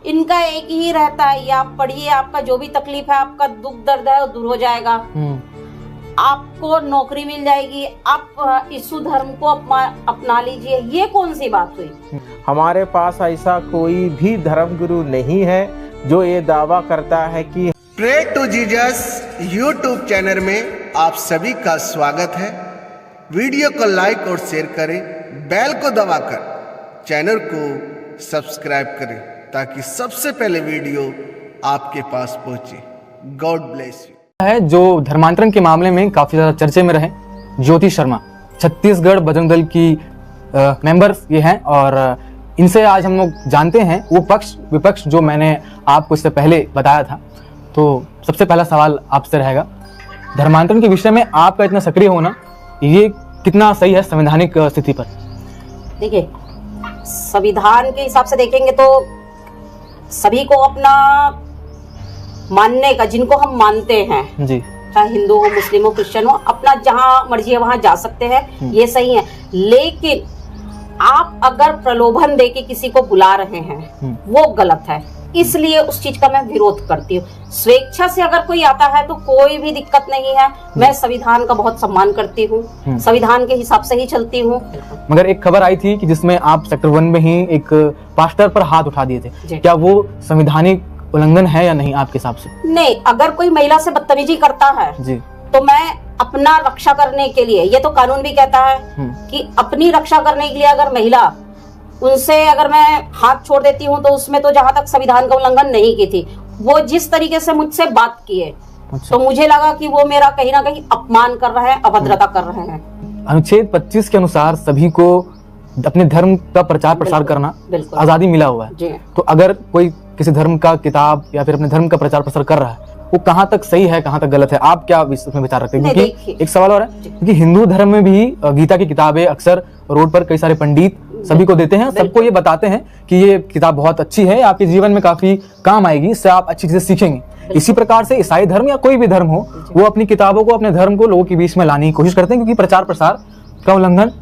इनका एक ही रहता है, ये आप पढ़िए, आपका जो भी तकलीफ है, आपका दुख दर्द है वो दूर हो जाएगा, आपको नौकरी मिल जाएगी, आप यीशु धर्म को अपना लीजिए। ये कौन सी बात हुई? हमारे पास ऐसा कोई भी धर्म गुरु नहीं है जो ये दावा करता है कि pray to Jesus YouTube channel में आप सभी का स्वागत है। वीडियो को लाइक और शेयर करें, बेल को दबाकर चैनल को सब्सक्राइब करें ताकि सबसे पहले वीडियो आपके पास पहुंचे। God bless you. है जो धर्मांतरण के मामले में काफी ज्यादा चर्चे में रहे, ज्योति शर्मा, छत्तीसगढ़ बजरंग दल की मेंबर्स ये हैं, और इनसे आज हम लोग जानते हैं वो पक्ष विपक्ष जो मैंने आपको इससे पहले बताया था। तो सबसे पहला सवाल आपसे रहेगा, धर्मांतरण के विषय में आपका इतना सक्रिय होना ये कितना सही है संवैधानिक स्थिति पर? देखिए, संविधान के हिसाब से देखेंगे तो सभी को अपना मानने का, जिनको हम मानते हैं जी, चाहे हिंदू हो, मुस्लिम हो, क्रिश्चियन हो, अपना जहां मर्जी है वहां जा सकते हैं, ये सही है। लेकिन आप अगर प्रलोभन देके किसी को बुला रहे हैं वो गलत है, इसलिए उस चीज का मैं विरोध करती हूँ। स्वेच्छा से अगर कोई आता है तो कोई भी दिक्कत नहीं है। मैं संविधान का बहुत सम्मान करती हूँ, संविधान के हिसाब से ही चलती हूँ। मगर एक खबर आई थी कि जिसमें आप सेक्टर 1 में ही एक पास्टर पर हाथ उठा दिए थे, क्या वो संवैधानिक उल्लंघन है या नहीं आपके हिसाब से? नहीं, अगर कोई महिला से बदतमीजी करता है जी, तो मैं अपना रक्षा करने के लिए, ये तो कानून भी कहता है कि अपनी रक्षा करने के लिए अगर महिला उनसे अगर मैं हाथ छोड़ देती हूँ तो उसमें तो जहां तक संविधान का उल्लंघन नहीं की थी। वो जिस तरीके से मुझसे बात किए तो मुझे लगा कि वो मेरा कहीं ना कहीं अपमान कर रहे हैं, अभद्रता कर रहे हैं। अनुच्छेद 25 के अनुसार सभी को अपने धर्म का प्रचार प्रसार करना आजादी मिला हुआ है। तो अगर कोई किसी धर्म का किताब या फिर अपने धर्म का प्रचार प्रसार कर रहा है, वो कहाँ तक सही है, कहाँ तक गलत है, आप क्या उसमें विचार रखते हैं? क्योंकि एक सवाल और है, क्योंकि हिंदू धर्म में भी गीता की किताबें अक्सर रोड पर कई सारे पंडित सभी को देते हैं, सबको ये बताते हैं कि ये किताब बहुत अच्छी है, आपके जीवन में काफी काम आएगी, इससे आप अच्छी चीजें सीखेंगे। इसी प्रकार से ईसाई धर्म या कोई भी धर्म हो, वो अपनी किताबों को, अपने धर्म को लोगों के बीच में लाने की कोशिश करते हैं, क्योंकि प्रचार प्रसार का उल्लंघन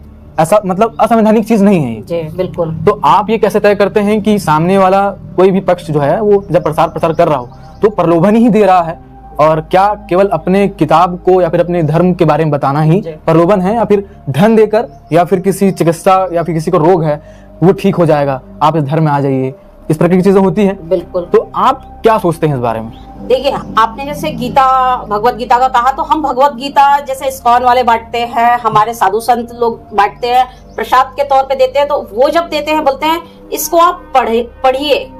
ऐसा मतलब असंवैधानिक चीज नहीं है जी, बिल्कुल। तो आप ये कैसे तय करते हैं कि सामने वाला कोई भी पक्ष जो है वो जब प्रसार कर रहा हो तो प्रलोभन ही दे रहा है, और क्या केवल अपने किताब को या फिर अपने धर्म के बारे में बताना ही प्रलोभन है, या फिर धन देकर या फिर किसी चिकित्सा या फिर किसी को रोग है वो ठीक हो जाएगा, आप इस धर्म में आ जाइए, इस प्रकार की चीजें होती हैं? बिल्कुल। तो आप क्या सोचते हैं इस बारे में? देखिए, आपने जैसे गीता, भगवत गीता का कहा, तो हम भगवत गीता जैसे इस्कॉन वाले बांटते हैं, हमारे साधु संत लोग बांटते हैं, प्रसाद के तौर पे देते हैं। तो वो जब देते हैं बोलते हैं इसको आप पढ़िए,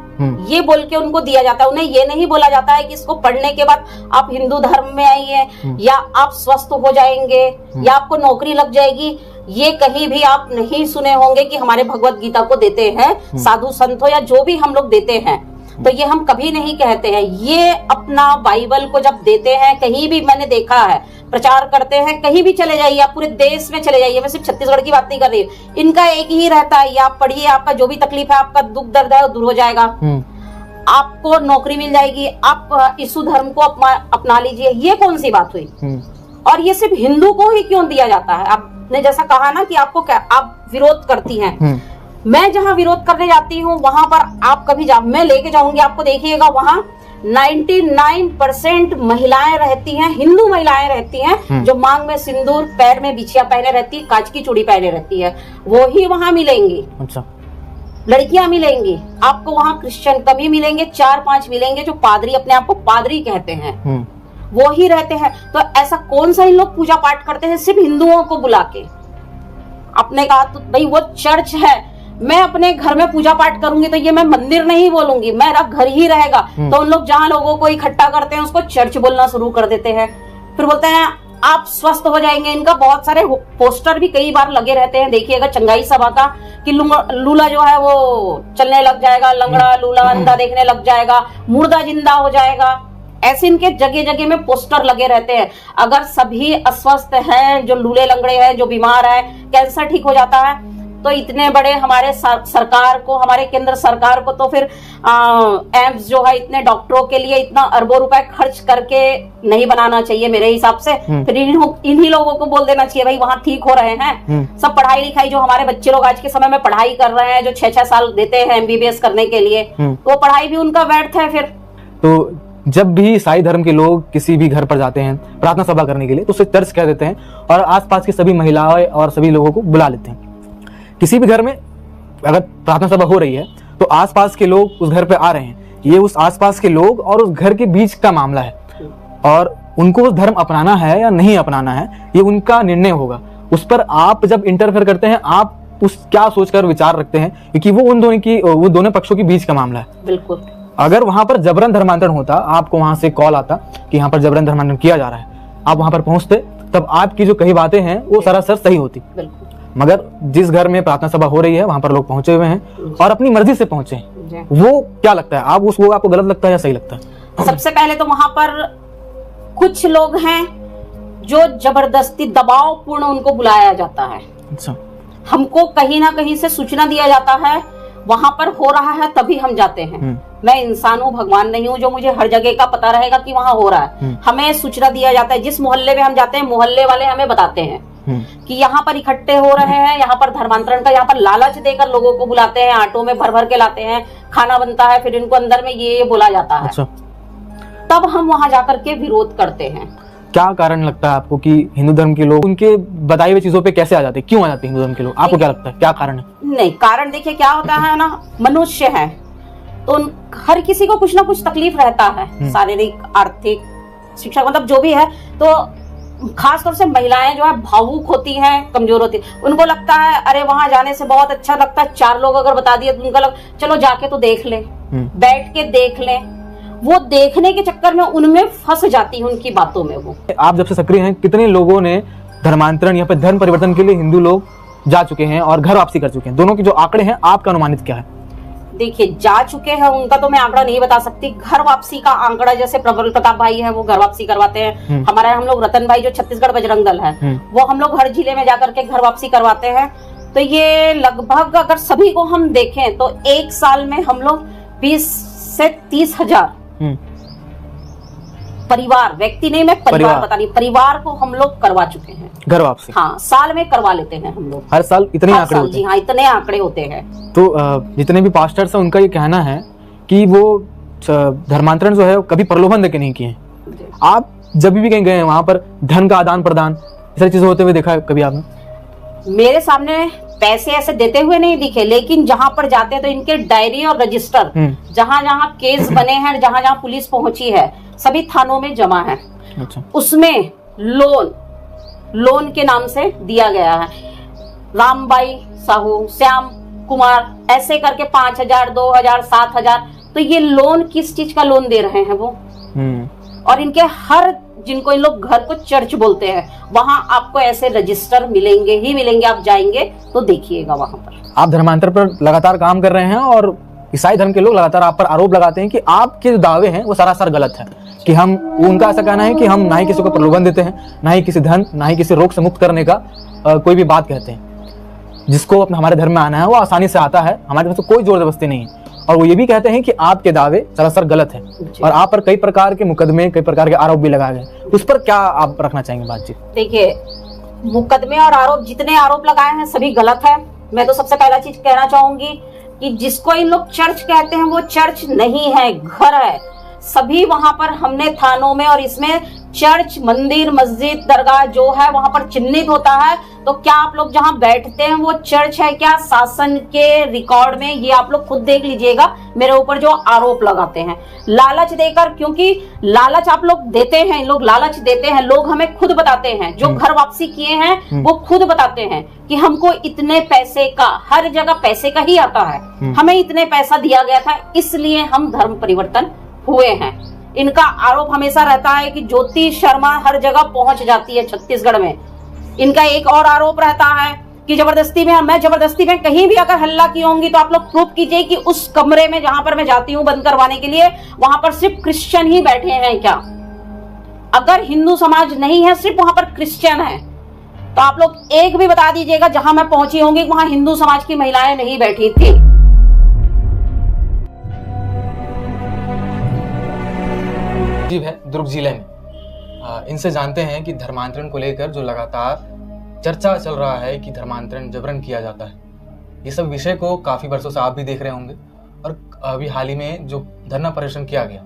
ये बोल के उनको दिया जाता है। उन्हें ये नहीं बोला जाता है कि इसको पढ़ने के बाद आप हिंदू धर्म में आइए, या आप स्वस्थ हो जाएंगे, या आपको नौकरी लग जाएगी। ये कहीं भी आप नहीं सुने होंगे कि हमारे भगवत गीता को देते हैं साधु संत हो या जो भी हम लोग देते हैं, तो ये हम कभी नहीं कहते हैं। ये अपना बाइबल को जब देते हैं, कहीं भी मैंने देखा है, प्रचार करते हैं, कहीं भी चले जाइए, आप पूरे देश में चले जाइए, मैं सिर्फ छत्तीसगढ़ की बात नहीं कर रही, इनका एक ही रहता है, ये आप पढ़िए, आपका जो भी तकलीफ है, आपका दुख दर्द है वो दूर हो जाएगा, आपको नौकरी मिल जाएगी, आप यीशु धर्म को अपना लीजिए। ये कौन सी बात हुई? और ये सिर्फ हिंदू को ही क्यों दिया जाता है? आपने जैसा कहा ना कि आपको आप विरोध करती हैं, मैं जहां विरोध करने जाती हूँ वहां पर आप कभी मैं लेके जाऊंगी आपको, देखिएगा वहां 99% महिलाएं रहती हैं, हिंदू महिलाएं रहती हैं, जो मांग में सिंदूर, पैर में बिछिया पहने रहती है, कांच की चूड़ी पहने रहती है, वो ही वहां मिलेंगी। अच्छा, लड़कियां मिलेंगी आपको वहां, क्रिश्चियन कभी मिलेंगे, 4-5 मिलेंगे जो पादरी, अपने आप को पादरी कहते हैं, वो ही रहते हैं। तो ऐसा कौन सा इन लोग पूजा पाठ करते हैं सिर्फ हिंदुओं को बुला के? आपने कहा तो भाई वो चर्च है, मैं अपने घर में पूजा पाठ करूंगी तो ये मैं मंदिर नहीं बोलूंगी, मेरा घर ही रहेगा। तो उन लोग जहां लोगों को इकट्ठा करते हैं उसको चर्च बोलना शुरू कर देते हैं, फिर बोलते हैं आप स्वस्थ हो जाएंगे। इनका बहुत सारे पोस्टर भी कई बार लगे रहते हैं, देखिएगा चंगाई सभा का, कि लूला जो है वो चलने लग जाएगा, लंगड़ा लूला अंधा देखने लग जाएगा, मुर्दा जिंदा हो जाएगा। ऐसे इनके जगह जगह में पोस्टर लगे रहते हैं। अगर सभी अस्वस्थ हैं, जो लूले लंगड़े हैं, जो बीमार है, कैंसर ठीक हो जाता है, तो इतने बड़े हमारे सरकार को, हमारे केंद्र सरकार को तो फिर एम्स जो है इतने डॉक्टरों के लिए इतना अरबों रुपए खर्च करके नहीं बनाना चाहिए मेरे हिसाब से। फिर इन्हीं लोगों को बोल देना चाहिए भाई वहां ठीक हो रहे हैं। सब पढ़ाई लिखाई जो हमारे बच्चे लोग आज के समय में पढ़ाई कर रहे हैं, जो 6-6 साल देते हैं MBBS करने के लिए, तो पढ़ाई भी उनका व्यर्थ है। फिर तो जब भी ईसाई धर्म के लोग किसी भी घर पर जाते हैं प्रार्थना सभा करने के लिए, तो उसे चर्च कह देते हैं और आसपास की सभी महिलाएं और सभी लोगों को बुला लेते हैं। किसी भी घर में अगर प्रार्थना सभा हो रही है तो आसपास के लोग उस घर पे आ रहे हैं, ये उस आसपास के लोग और उस घर के बीच का मामला है, और उनको उस धर्म अपनाना है या नहीं अपनाना है ये उनका निर्णय होगा। उस पर आप जब इंटरफेयर करते हैं, आप उस क्या सोचकर विचार रखते हैं, क्योंकि वो दोनों पक्षों के बीच का मामला है। बिल्कुल। अगर वहां पर जबरन धर्मांतरण होता, आपको वहां से कॉल आता कि यहाँ पर जबरन धर्मांतरण किया जा रहा है, आप वहां पर पहुंचते, तब आपकी जो कही बातें हैं वो सरासर सही होती। मगर जिस घर में प्रार्थना सभा हो रही है वहां पर लोग पहुंचे हुए हैं और अपनी मर्जी से पहुंचे हैं, वो क्या लगता है आप वो आपको गलत लगता है या सही लगता है? सबसे पहले तो वहां पर कुछ लोग हैं जो जबरदस्ती दबाव पूर्ण उनको बुलाया जाता है। अच्छा। हमको कहीं ना कहीं से सूचना दिया जाता है वहां पर हो रहा है तभी हम जाते हैं। मैं इंसान हूँ, भगवान नहीं हूँ जो मुझे हर जगह का पता रहेगा कि वहां हो रहा है। हमें सूचना दिया जाता है, जिस मोहल्ले में हम जाते हैं मोहल्ले वाले हमें बताते हैं कि यहाँ पर इकट्ठे हो रहे हैं, यहाँ पर धर्मांतरण का, यहाँ पर लालच देकर लोगों को बुलाते हैं, ऑटो में भर भर के लाते हैं, खाना बनता है, फिर इनको अंदर में ये बोला जाता है। अच्छा। तब हम वहां जाकर के विरोध करते हैं। क्या कारण लगता है आपको कि हिंदू धर्म के लोग उनके बताई हुई चीजों पे कैसे आ जाते हैं, क्यों आ जाते हैं हिंदू धर्म के लोग? आपको क्या लगता है क्या कारण है? नहीं, कारण देखिए क्या होता है ना, मनुष्य है तो हर किसी को कुछ ना कुछ तकलीफ रहता है, शारीरिक, आर्थिक, शिक्षा, मतलब जो भी है। तो खासतौर से महिलाएं जो है भावुक होती हैं, कमजोर होती हैं। उनको लगता है अरे वहां जाने से बहुत अच्छा लगता है, 4 लोग अगर बता दिए तो उनका चलो जाके तो देख ले, बैठ के देख ले। वो देखने के चक्कर में उनमें फंस जाती है, उनकी बातों में। वो आप जब से सक्रिय हैं, कितने लोगों ने धर्मांतरण या फिर धर्म परिवर्तन के लिए हिंदू लोग जा चुके हैं और घर वापसी कर चुके हैं? दोनों के जो आंकड़े हैं आपका अनुमानित क्या है? देखिए, जा चुके हैं उनका तो मैं आंकड़ा नहीं बता सकती। घर वापसी का आंकड़ा जैसे प्रबल प्रताप भाई है वो घर वापसी करवाते हैं। हमारे हम लोग रतन भाई जो छत्तीसगढ़ बजरंग दल है वो हम लोग हर जिले में जाकर के घर वापसी करवाते हैं। तो ये लगभग अगर सभी को हम देखें तो 1 साल में हम लोग 20 से 30 हजार परिवार, व्यक्ति नहीं, मैं परिवार बता रही, परिवार को हम लोग करवा चुके हैं घर वापसी। हाँ, साल में करवा लेते हैं हम लोग। हर साल इतने आंकड़े होते हैं? जी हाँ, इतने आंकड़े होते हैं। तो जितने भी पास्टर्स हैं उनका ये कहना है कि वो धर्मांतरण जो है कभी प्रलोभन देके नहीं किए हैं। आप जब भी कहीं गए हैं वहां पर धन का आदान प्रदान इस सारी चीजें होते हुए देखा है कभी आपने? मेरे सामने पैसे ऐसे देते हुए नहीं दिखे, लेकिन जहां पर जाते हैं तो इनके डायरी और रजिस्टर जहां जहां केस बने हैं, जहां जहां पुलिस पहुंची है, सभी थानों में जमा है। अच्छा। उसमें लोन के नाम से दिया गया है। रामबाई साहू, श्याम कुमार, ऐसे करके 5,000, 2,000, 7,000। तो ये लोन किस चीज का लोन दे रहे हैं वो? और इनके हर, जिनको इन लोग घर को चर्च बोलते हैं, वहां आपको ऐसे रजिस्टर मिलेंगे ही मिलेंगे। आप जाएंगे तो देखिएगा वहां पर। आप धर्मांतर पर लगातार काम कर रहे हैं और ईसाई धर्म के लोग लगातार आप पर आरोप लगाते हैं कि आपके जो दावे हैं वो सरासर गलत है, कि हम, उनका ऐसा कहना है कि हम ना ही किसी को प्रलोभन देते हैं, ना ही किसी धन, ना ही किसी रोग से मुक्त करने का कोई भी बात कहते हैं। जिसको अपने हमारे धर्म में आना है वो आसानी से आता है, हमारे तरफ से कोई जोर जबरदस्ती नहीं है। और वो ये भी कहते हैं कि आपके दावे सरासर गलत है और आप पर कई प्रकार के मुकदमे, कई प्रकार के आरोप भी लगाए गए। उस पर क्या आप रखना चाहेंगे बातचीत? देखिए, मुकदमे और आरोप, जितने आरोप लगाए हैं सभी गलत है। मैं तो सबसे पहला चीज कहना चाहूंगी कि जिसको इन लोग चर्च कहते हैं वो चर्च नहीं है, घर है। सभी वहां पर हमने थानों में और इसमें चर्च, मंदिर, मस्जिद, दरगाह जो है वहां पर चिन्हित होता है। तो क्या आप लोग जहां बैठते हैं वो चर्च है क्या? शासन के रिकॉर्ड में ये आप लोग खुद देख लीजिएगा। मेरे ऊपर जो आरोप लगाते हैं लालच देकर, क्योंकि लालच आप लोग देते हैं, इन लोग लालच देते हैं। लोग हमें खुद बताते हैं, जो घर वापसी किए हैं वो खुद बताते हैं कि हमको इतने पैसे का, हर जगह पैसे का ही आता है, हमें इतने पैसा दिया गया था इसलिए हम धर्म परिवर्तन हुए हैं। इनका आरोप हमेशा रहता है कि ज्योति शर्मा हर जगह पहुंच जाती है छत्तीसगढ़ में। इनका एक और आरोप रहता है कि जबरदस्ती में, मैं जबरदस्ती में कहीं भी अगर हल्ला की होंगी तो आप लोग प्रूफ कीजिए कि उस कमरे में जहां पर मैं जाती हूँ बंद करवाने के लिए, वहां पर सिर्फ क्रिश्चियन ही बैठे हैं क्या? अगर हिंदू समाज नहीं है, सिर्फ वहां पर क्रिश्चियन है, तो आप लोग एक भी बता दीजिएगा जहां मैं पहुंची होंगी वहां हिंदू समाज की महिलाएं नहीं बैठी थी। है दुर्ग जिले में, इनसे जानते हैं कि धर्मांतरण को लेकर जो लगातार चर्चा चल रहा है कि धर्मांतरण जबरन किया जाता है, ये सब विषय को काफी वर्षों से आप भी देख रहे होंगे और अभी हाल ही में जो धरना प्रदर्शन किया गया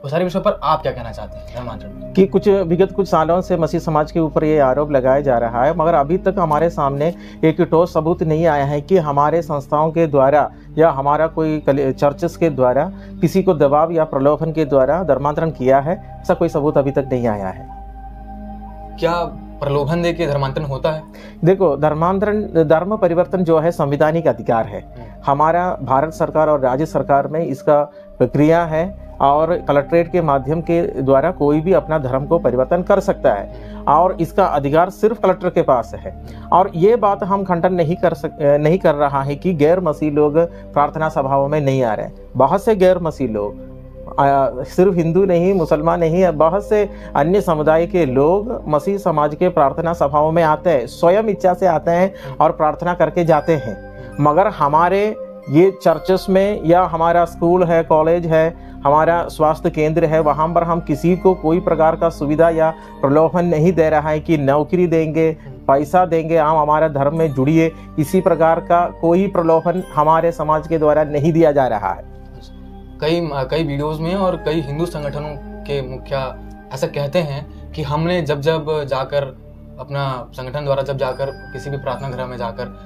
वो सारे विषयों पर आप क्या कहना चाहते हैं धर्मांतरण कि विगत कुछ सालों से मसीह समाज के ऊपर ये आरोप लगाया जा रहा है, मगर अभी तक हमारे सामने एक ठोस सबूत नहीं आया है कि हमारे संस्थाओं के द्वारा या हमारा कोई चर्चेस के द्वारा किसी को दबाव या प्रलोभन के द्वारा धर्मांतरण किया है। ऐसा कोई सबूत अभी तक नहीं आया है। क्या प्रलोभन देके धर्मांतरण होता है? देखो, धर्म परिवर्तन जो है संवैधानिक अधिकार है। हमारा भारत सरकार और राज्य सरकार में इसका प्रक्रिया है और कलेक्ट्रेट के माध्यम के द्वारा कोई भी अपना धर्म को परिवर्तन कर सकता है और इसका अधिकार सिर्फ कलेक्टर के पास है। और ये बात हम खंडन नहीं कर रहा है कि गैर मसीह लोग प्रार्थना सभाओं में नहीं आ रहे। बहुत से गैर मसीह लोग, सिर्फ हिंदू नहीं, मुसलमान नहीं, बहुत से अन्य समुदाय के लोग मसीह समाज के प्रार्थना सभाओं में आते हैं, स्वयं इच्छा से आते हैं और प्रार्थना करके जाते हैं। मगर हमारे ये चर्चेस में या हमारा स्कूल है, कॉलेज है, हमारा स्वास्थ्य केंद्र है, वहाँ पर हम किसी को कोई प्रकार का सुविधा या प्रलोभन नहीं दे रहा है कि नौकरी देंगे, पैसा देंगे, आप हमारा धर्म में जुड़िए। इसी प्रकार का कोई प्रलोभन हमारे समाज के द्वारा नहीं दिया जा रहा है। कई वीडियोस में और कई हिंदू संगठनों के मुखिया ऐसा कहते हैं कि हमने जब जाकर अपना संगठन द्वारा जब जाकर किसी भी प्रार्थना गृह में जाकर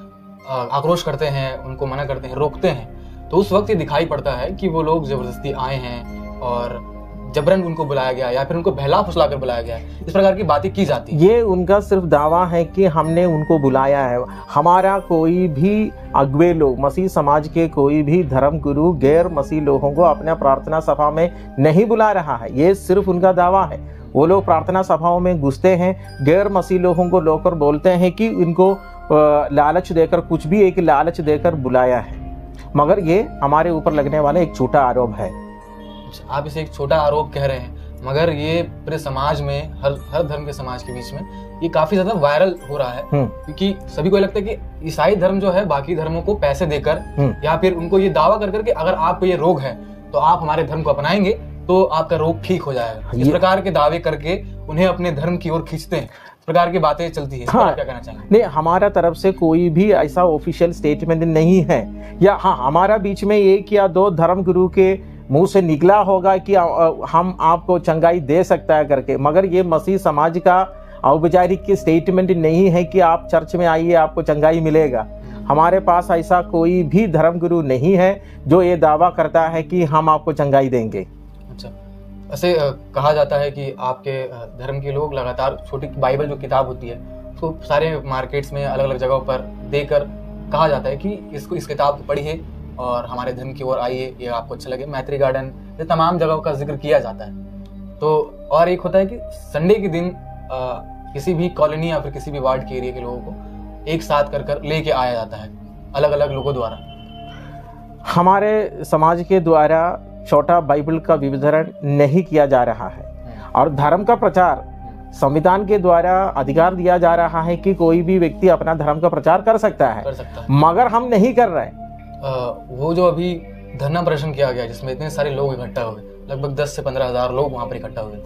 आक्रोश करते हैं, उनको मना करते हैं, रोकते हैं, तो उस वक्त ये दिखाई पड़ता है कि वो लोग जबरदस्ती आए हैं और जबरन उनको बुलाया गया या फिर उनको बहला फुसला कर बुलाया गया, इस प्रकार की बातें की जाती है। ये उनका सिर्फ दावा है कि हमने उनको बुलाया है। हमारा कोई भी अगुवे लोग, मसीह समाज के कोई भी धर्म गुरु गैर मसीह लोगों को अपना प्रार्थना सभा में नहीं बुला रहा है। ये सिर्फ उनका दावा है। वो लोग प्रार्थना सभाओं में घुसते हैं, गैर मसीह लोगों को लोकर बोलते हैं कि इनको लालच देकर, कुछ भी एक लालच देकर बुलाया है। मगर ये हमारे ऊपर लगने वाला एक छोटा आरोप है। आप इसे एक छोटा आरोप कह रहे हैं, मगर ये पूरे समाज में, हर धर्म के समाज के बीच में ये काफी ज्यादा वायरल हो रहा है, क्योंकि सभी को लगता है कि ईसाई धर्म जो है बाकी धर्मों को पैसे देकर या फिर उनको ये दावा कर करके अगर आपको ये रोग है तो आप हमारे धर्म को अपनाएंगे तो आपका रोग ठीक हो जाएगा। इस प्रकार के दावे करके उन्हें अपने धर्म की ओर खींचते हैं। इस प्रकार की बातें चलती है। हाँ, क्या कहना चाहेंगे? नहीं, हमारा तरफ से कोई भी ऐसा ऑफिशियल स्टेटमेंट नहीं है। या हाँ, हमारा बीच में एक या दो धर्म गुरु के मुंह से निकला होगा कि हम आपको चंगाई दे सकता है करके, मगर ये मसीह समाज का औपचारिक स्टेटमेंट नहीं है कि आप चर्च में आइए आपको चंगाई मिलेगा। हमारे पास ऐसा कोई भी धर्म गुरु नहीं है जो ये दावा करता है कि हम आपको चंगाई देंगे। अच्छा, ऐसे कहा जाता है कि आपके धर्म के लोग लगातार छोटी बाइबल जो किताब होती है तो सारे मार्केट्स में अलग अलग जगहों पर देकर कहा जाता है कि इस किताब को पढ़िए और हमारे धर्म की ओर आइए, ये आपको अच्छा लगे। मैत्री गार्डन, ये तमाम जगहों का जिक्र किया जाता है। तो और एक होता है कि संडे के दिन किसी भी कॉलोनी या फिर किसी भी वार्ड के एरिया के लोगों को एक साथ कर लेके आया जाता है अलग अलग लोगों द्वारा। हमारे समाज के द्वारा छोटा बाइबल का विवरण नहीं किया जा रहा है और धर्म का प्रचार संविधान के द्वारा अधिकार दिया जा रहा है कि कोई भी व्यक्ति अपना धर्म का प्रचार कर सकता है, मगर हम नहीं कर रहे। वो जो अभी धरना प्रदर्शन किया गया जिसमें इतने सारे लोग इकट्ठा हुए, लगभग 10 से 15 हज़ार लोग वहां पर इकट्ठा हुए,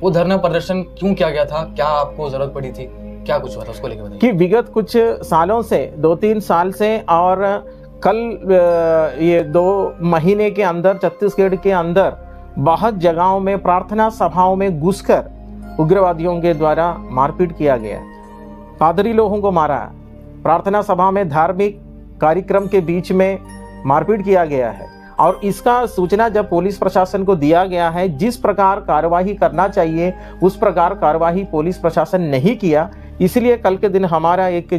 वो धरना प्रदर्शन क्यों किया गया था? क्या आपको जरूरत पड़ी थी? क्या कुछ हुआ था उसको लेकर बताइए। कि विगत कुछ सालों से, 2-3 साल से और कल ये 2 महीने के अंदर छत्तीसगढ़ के अंदर बहुत जगहों में प्रार्थना सभाओं में घुसकर उग्रवादियों के द्वारा मारपीट किया गया, पादरी लोगों को मारा, प्रार्थना सभा में धार्मिक कार्यक्रम के बीच में मारपीट किया गया है। और इसका सूचना जब पुलिस प्रशासन को दिया गया है, जिस प्रकार कार्यवाही करना चाहिए उस प्रकार कार्यवाही पुलिस प्रशासन नहीं किया। इसलिए कल के दिन हमारा एक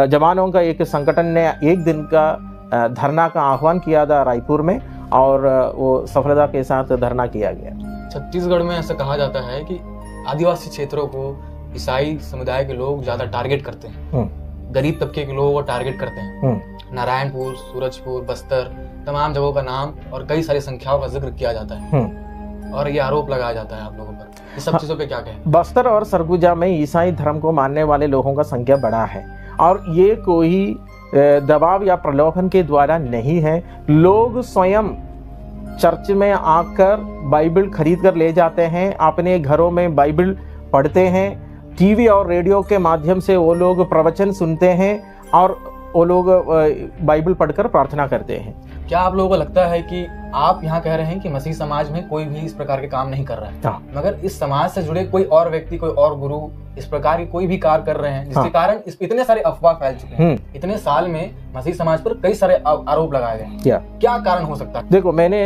जवानों का एक संगठन ने एक दिन का धरना का आह्वान किया था रायपुर में और वो सफलता के साथ धरना किया गया। छत्तीसगढ़ में ऐसा कहा जाता है कि आदिवासी क्षेत्रों को ईसाई समुदाय के लोग ज्यादा टारगेट करते हैं, गरीब तबके के लोगों को टारगेट करते हैं। नारायणपुर, सूरजपुर, बस्तर, तमाम जगहों का नाम और कई सारी संख्याओं का जिक्र किया जाता है और ये आरोप लगाया जाता है आप लोगों पर। इस सब चीजों पे क्या कहें? बस्तर और सरगुजा में ईसाई धर्म को मानने वाले लोगों का संख्या बड़ा है और ये कोई दबाव या प्रलोभन के द्वारा नहीं है। लोग स्वयं चर्च में आकर बाइबल खरीद कर ले जाते हैं, अपने घरों में बाइबल पढ़ते हैं, टीवी और रेडियो के माध्यम से वो लोग प्रवचन सुनते हैं और वो लोग बाइबल पढ़कर प्रार्थना करते हैं। क्या आप लोगों को लगता है कि आप यहाँ कह रहे हैं कि मसीह समाज में कोई भी इस प्रकार के काम नहीं कर रहा है, हाँ। मगर इस समाज से जुड़े कोई और व्यक्ति, कोई और गुरु इस प्रकार की कोई भी कार्य कर रहे हैं जिसके हाँ। कारण इतने सारे अफवाह फैल चुके हैं? इतने साल में मसीह समाज पर कई सारे आरोप लगाए गए, क्या कारण हो सकता है? देखो, मैंने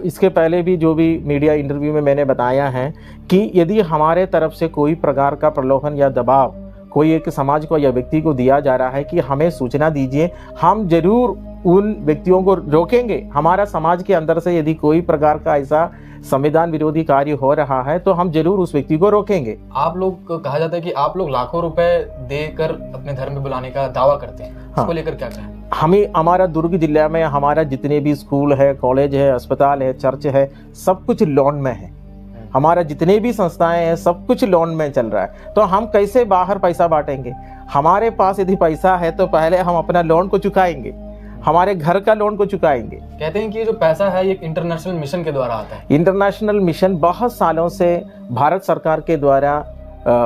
इसके पहले भी जो भी मीडिया इंटरव्यू में मैंने बताया है कि यदि हमारे तरफ से कोई प्रकार का प्रलोभन या दबाव कोई एक समाज को या व्यक्ति को दिया जा रहा है कि हमें सूचना दीजिए, हम जरूर उन व्यक्तियों को रोकेंगे। हमारा समाज के अंदर से यदि कोई प्रकार का ऐसा संविधान विरोधी कार्य हो रहा है तो हम जरूर उस व्यक्ति को रोकेंगे। आप लोग को कहा जाता है कि आप लोग लाखों रुपए देकर अपने धर्म में बुलाने का दावा करते हैं, इसको लेकर क्या कहें? हमें हमारा दुर्ग जिला में हमारा जितने भी स्कूल है, कॉलेज है, अस्पताल है, चर्च है, सब कुछ लोन में है। हमारा जितने भी संस्थाएं हैं सब कुछ लोन में चल रहा है, तो हम कैसे बाहर पैसा बांटेंगे? हमारे पास यदि पैसा है तो पहले हम अपना लोन को चुकाएंगे, हमारे घर का लोन को चुकाएंगे। कहते हैं कि ये जो पैसा है ये इंटरनेशनल मिशन के द्वारा आता है। इंटरनेशनल मिशन बहुत सालों से भारत सरकार के द्वारा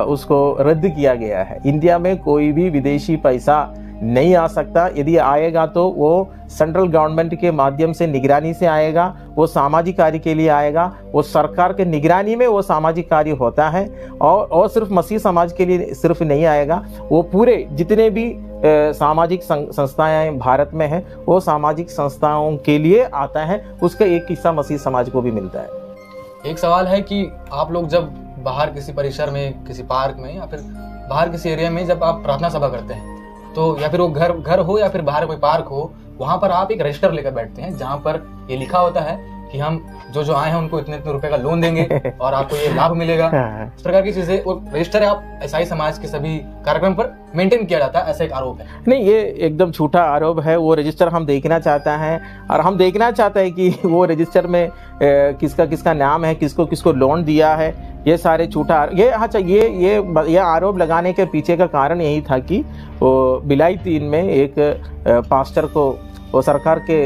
उसको रद्द किया गया है। इंडिया में कोई भी विदेशी पैसा नहीं आ सकता। यदि आएगा तो वो सेंट्रल गवर्नमेंट के माध्यम से निगरानी से आएगा, वो सामाजिक कार्य के लिए आएगा, वो सरकार के निगरानी में वो सामाजिक कार्य होता है। और सिर्फ मसीह समाज के लिए सिर्फ नहीं आएगा, वो पूरे जितने भी सामाजिक संस्थाएं भारत में हैं वो सामाजिक संस्थाओं के लिए आता है। उसका एक हिस्सा मसीह समाज को भी मिलता है। एक सवाल है कि आप लोग जब बाहर किसी परिसर में, किसी पार्क में या फिर बाहर किसी एरिया में जब आप प्रार्थना सभा करते हैं तो या फिर वो घर हो या फिर बाहर कोई पार्क हो, वहां पर आप एक रजिस्टर लेकर बैठते हैं जहां पर ये लिखा होता है कि हम जो आए हैं उनको इतने रुपए का लोन देंगे और आपको ये लाभ मिलेगा, इस प्रकार की चीजें। और रजिस्टर आप ईसाई समाज के सभी कार्यक्रम पर मेंटेन किया जाता है, ऐसा एक आरोप है। नहीं, ये एकदम झूठा आरोप है। वो रजिस्टर हम देखना चाहता है और हम देखना चाहते हैं कि वो रजिस्टर में किसका किसका नाम है, किसको किसको लोन दिया है। ये सारे झूठा ये आरोप लगाने के पीछे का कारण यही था कि वो भिलाई 3 में एक पास्टर को वो सरकार के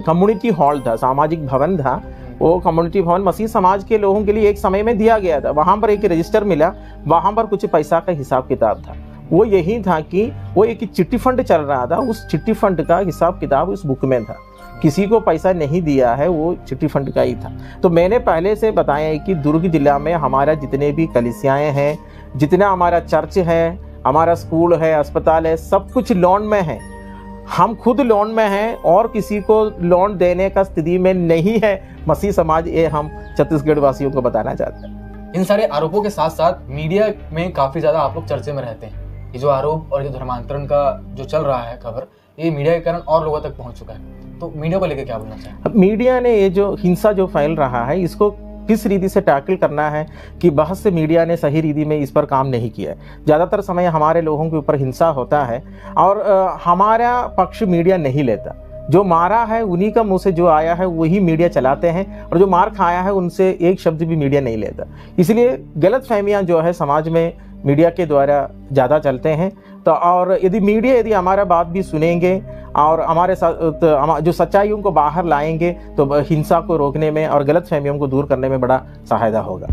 कम्युनिटी हॉल था, सामाजिक भवन था, वो कम्युनिटी भवन मसीह समाज के लोगों के लिए एक समय में दिया गया था। वहाँ पर एक रजिस्टर मिला, वहाँ पर कुछ पैसा का हिसाब किताब था। वो यही था कि वो एक चिट्टी फंड चल रहा था, उस चिट्टी फंड का हिसाब किताब उस बुक में था। किसी को पैसा नहीं दिया है, वो चिट्टी फंड का ही था। तो मैंने पहले से बताया है कि दुर्ग जिला में हमारा जितने भी कलीसियाएं हैं, जितना हमारा चर्च है, हमारा स्कूल है, अस्पताल है, सब कुछ लोन में है। हम खुद लोन में हैं और किसी को लोन देने का स्थिति में नहीं है मसीह समाज। ये हम छत्तीसगढ़ वासियों को बताना चाहते हैं। इन सारे आरोपों के साथ साथ मीडिया में काफी ज्यादा आप लोग चर्चे में रहते हैं। ये जो आरोप और जो धर्मांतरण का जो चल रहा है खबर, ये मीडिया के कारण और लोगों तक पहुंच चुका है। तो मीडिया को लेकर क्या बोलना चाहिए? मीडिया ने ये जो हिंसा जो फैल रहा है इसको किस रीति से टैकल करना है कि बहुत से मीडिया ने सही रीति में इस पर काम नहीं किया है। ज़्यादातर समय हमारे लोगों के ऊपर हिंसा होता है और हमारा पक्ष मीडिया नहीं लेता। जो मारा है उन्हीं का मुंह से जो आया है वही मीडिया चलाते हैं और जो मार खाया है उनसे एक शब्द भी मीडिया नहीं लेता। इसलिए गलत फहमियाँ जो है समाज में मीडिया के द्वारा ज़्यादा चलते हैं। तो और यदि हमारा बात भी सुनेंगे और हमारे साथ जो सच्चाइयों को बाहर लाएंगे तो हिंसा को रोकने में और गलत फहमियों को दूर करने में बड़ा सहायता होगा।